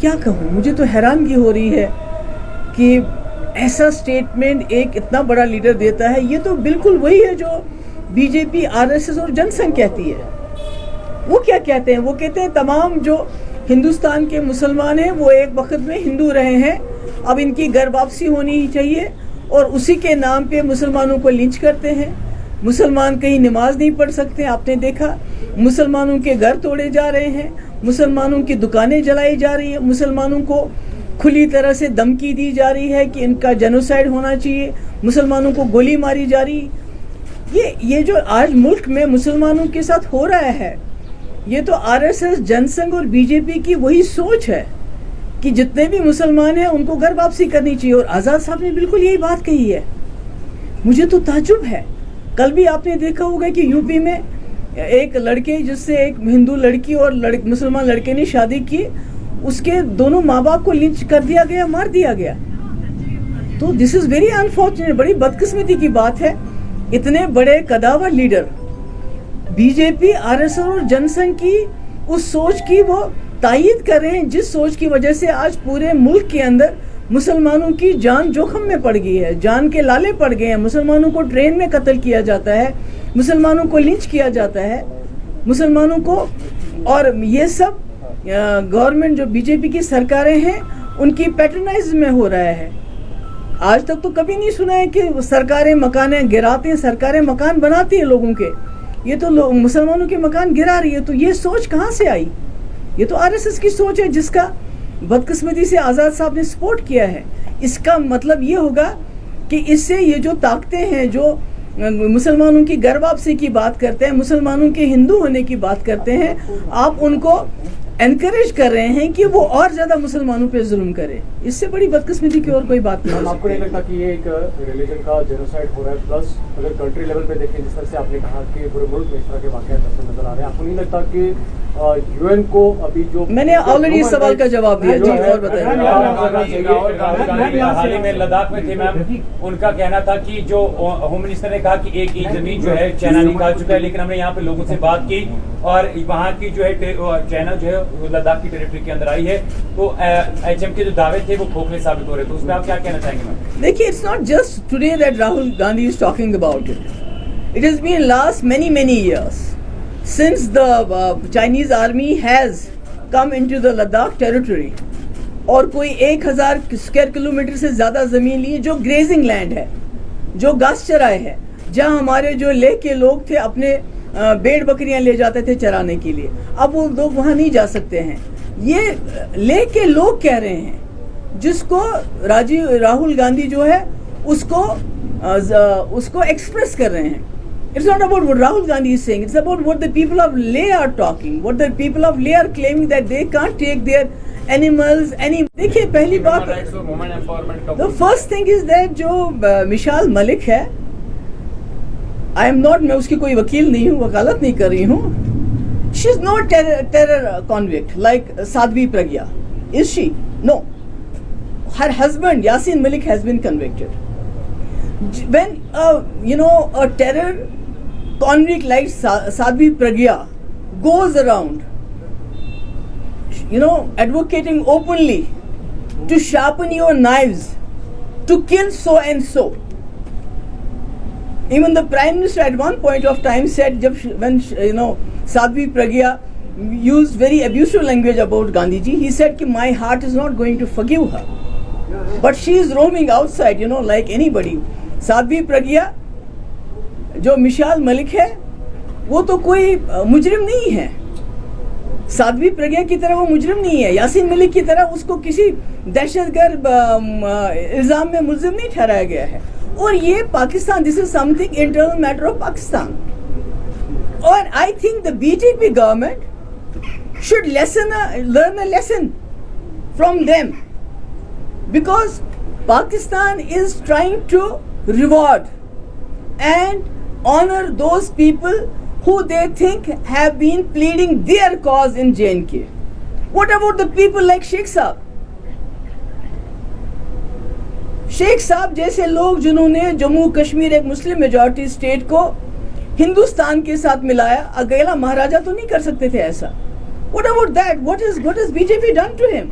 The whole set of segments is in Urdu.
کیا کہوں, مجھے تو حیرانگی ہو رہی ہے کہ ایسا سٹیٹمنٹ ایک اتنا بڑا لیڈر دیتا ہے. یہ تو بالکل وہی ہے جو be J P, R S S اور جن سنگھ کہتی ہے. وہ کیا کہتے ہیں؟ وہ کہتے ہیں تمام جو ہندوستان کے مسلمان ہیں وہ ایک وقت میں ہندو رہے ہیں, اب ان کی گھر واپسی ہونی چاہیے, اور اسی کے نام پہ مسلمانوں کو لنچ کرتے ہیں. مسلمان کہیں نماز نہیں پڑھ سکتے, آپ نے دیکھا مسلمانوں کے گھر توڑے جا رہے ہیں, مسلمانوں کی دکانیں جلائی جا رہی ہیں, مسلمانوں کو کھلی طرح سے دھمکی دی جا رہی ہے کہ ان کا جینوسائیڈ ہونا چاہیے, مسلمانوں کو گولی ماری جا رہی. یہ جو آج ملک میں مسلمانوں کے ساتھ ہو رہا ہے, یہ تو آر ایس ایس, جن سنگھ اور بی جے پی کی وہی سوچ ہے کہ جتنے بھی مسلمان ہیں ان کو گھر واپسی کرنی چاہیے. اور آزاد صاحب نے بالکل یہی بات کہی ہے. مجھے تو تعجب ہے, کل بھی آپ نے دیکھا ہوگا کہ یو پی میں ایک لڑکے جس سے ایک ہندو لڑکی اور مسلمان لڑکے نے شادی کی, اس کے دونوں ماں باپ کو لنچ کر دیا گیا, مار دیا گیا. تو دس از ویری انفارچونیٹ, بڑی بدقسمتی کی بات ہے. اتنے بڑے قداور لیڈر بی جے پی, آر ایس ایس اور جن سنگھ کی اس سوچ کی وہ تائید کر رہے ہیں, جس سوچ کی وجہ سے آج پورے ملک کے اندر مسلمانوں کی جان جوخم میں پڑ گئی ہے, جان کے لالے پڑ گئے ہیں. مسلمانوں کو ٹرین میں قتل کیا جاتا ہے, مسلمانوں کو لنچ کیا جاتا ہے, مسلمانوں کو. اور یہ سب گورنمنٹ جو بی جے پی کی سرکاریں ہیں ان کی پیٹرنائز میں ہو رہا ہے. آج تک تو کبھی نہیں سنا ہے کہ سرکاریں مکانیں گراتی ہیں, سرکاریں مکان بناتی ہیں لوگوں کے. یہ تو مسلمانوں کے مکان گرا رہی ہے. تو یہ سوچ کہاں سے آئی؟ یہ تو آر ایس ایس کی سوچ ہے جس کا بدقسمتی سے آزاد صاحب نے سپورٹ کیا ہے. اس کا مطلب یہ ہوگا کہ اس سے یہ جو طاقتیں ہیں جو مسلمانوں کی گھر واپسی کی بات کرتے ہیں, مسلمانوں کے ہندو ہونے کی بات کرتے ہیں, آپ ان کو انکریج کر رہے ہیں کہ وہ اور زیادہ مسلمانوں پہ ظلم کرے. اس سے بڑی بدقسمتی کی اور کوئی بات نہیں. آپ کو نہیں لگتا کہ یہ ایک ریلیجن کا جینوسائیڈ ہو رہا ہے؟ پلس اگر کنٹری لیول پہ دیکھیں, جس طرح سے آپ نے کہا کہ پورے ملک میں اس طرح کے واقعات نظر آ رہے ہیں, آپ کو نہیں لگتا کہ یو این کو ابھی جو میں نے آلریڈی اس سوال کا جواب دیا. جی اور بتائیں. حال ہی میں لداخ میں تھے میم, ان کا کہنا تھا کہ جو ہوم منسٹر نے کہا کہ ایک زمین جو ہے چائنا نکال چکا ہے, لیکن ہم نے یہاں پہ لوگوں سے بات کی اور وہاں کی جو ہے چائنا جو ہے لداخ کی ٹیریٹری کے اندر آئی ہے. تو ایچ ایم کے جو دعوے تھے وہ کھوکھلے ثابت ہو رہے. تو اس میں آپ کیا کہنا چاہیں گے میم؟ دیکھیے, it's not just today that Rahul Gandhi is talking about it. It has been last many years since the Chinese army has come into the Ladakh territory. اور کوئی 1000 اسکوائر کلومیٹر سے زیادہ زمین لی جو گریزنگ لینڈ ہے, جو گھاس چرائے ہے, جہاں ہمارے جو لے کے لوگ تھے اپنے بیڑ بکریاں لے جاتے تھے چرانے کے لیے. اب وہ لوگ وہاں نہیں جا سکتے ہیں. یہ لے کے لوگ کہہ رہے ہیں, جس کو راہل گاندھی جو ہے اس کو ایکسپریس کر رہے ہیں. It's not about what Rahul Gandhi is saying. It's about what the people of Leh are talking. What the people of Leh are claiming that they can't take their animals. دیکھیے پہلی بات, the first thing is that جو مشال ملک ہے, I am not, میں اس کی کوئی وکیل نہیں ہوں, وکالت نہیں کر رہی ہوں. She is not terror convict like Sadhvi Pragya. Is she? No. Her husband Yasin Malik has been convicted. When a terror convict like Sadhvi Pragya goes around advocating openly to sharpen your knives to kill so and so. Even the Prime Minister at one point of time said when Sadhvi Pragya used very abusive language about Gandhi ji, he said ki my heart is not going to forgive her, but she is roaming outside like anybody. Sadhvi Pragya جو مشال ملک ہے وہ تو کوئی مجرم نہیں ہے. سادھوی پرگیا کی طرح وہ مجرم نہیں ہے. یاسین ملک کی طرح اس کو کسی دہشت گرد الزام میں ملزم نہیں ٹھہرایا گیا ہے. اور یہ Pakistan, this is something internal matter of Pakistan. اور I think the B J P government should learn a lesson from them, because Pakistan is trying to reward and honor those people who they think have been pleading their cause in J&K. What about the people like Sheikh Saab? Sheikh Saab جیسے لوگ جنہوں نے جموں کشمیر ایک مسلم میجورٹی اسٹیٹ کو ہندوستان کے ساتھ ملایا, اکیلا مہاراجہ تو نہیں کر سکتے تھے ایسا. What about that? What has BJP done to him?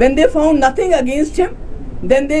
When they found nothing against him, then they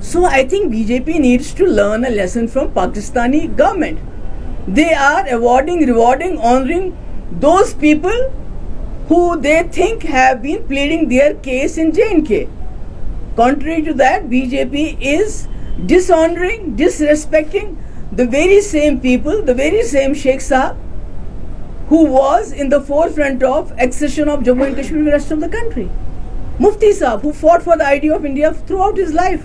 So I think BJP needs to learn a lesson from Pakistani government. They are awarding, rewarding, honoring those people who they think have been pleading their case in J&K. Contrary to that, BJP is dishonoring, disrespecting the very same people, the very same Sheikh Sahab who was in the forefront of accession of Jammu and Kashmir to the rest of the country. Mufti Sahab who fought for the idea of India throughout his life.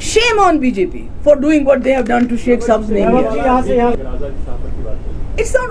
Shame on BJP for doing what they have done to Sheikh Saab's name here. It's not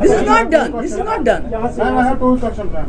This is not done. This is not done. Ma'am, I have 2 questions, ma'am.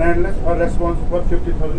landless or responsible for 50,000